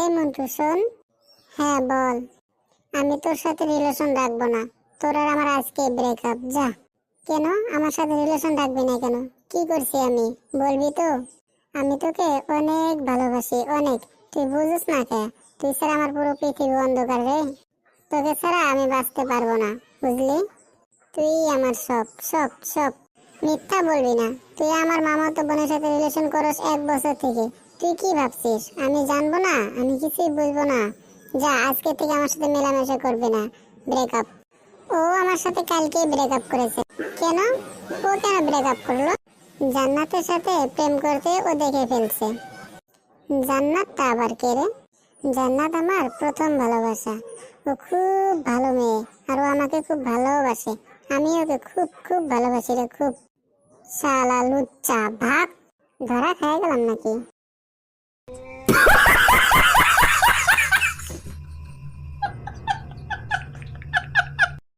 এই মন্টু শোন। হ্যাঁ বল। আমি তোর সাথে রিলেশন রাখবো না। তোর আর আমার আজকে ব্রেকআপ। যা। কেন আমার সাথে রিলেশন রাখবি না কেন? কি করছি আমি বলবি তো? আমি তোকে অনেক ভালোবাসি, অনেক। তুই বুঝিস না কে? তুই ছাড়া আমার পুরো পৃথিবী অন্ধকার রে। তোকে ছাড়া আমি বাঁচতে পারবো না, বুঝলি? তুই আমার সব সব সব। মিথ্যা বলবি না। তুই আমার মামাতো বোনের সাথে রিলেশন করস 1 বছর থেকে। তুই কি ভাবছিস আমি জানবো না? আমি কিছুই বুঝবো না। যা, আজকে থেকে আমার সাথে মেলামেশা করবে না। ব্রেকআপ। ও আমার সাথে কালকে ব্রেকআপ করেছে। কেন? ও কেন ব্রেকআপ করলো? জান্নাতের সাথে প্রেম করতে ও দেখে ফেলছে। জান্নাত তা আবার কে রে? জান্নাত আমার প্রথম ভালোবাসা। ও খুব ভালো মেয়ে, আর ও আমাকে খুব ভালোবাসে। আমি ওকে খুব খুব ভালোবাসি রে, খুব। শালা লুচ্চা, ভাগ। ধরা খেয়ে গেলাম নাকি?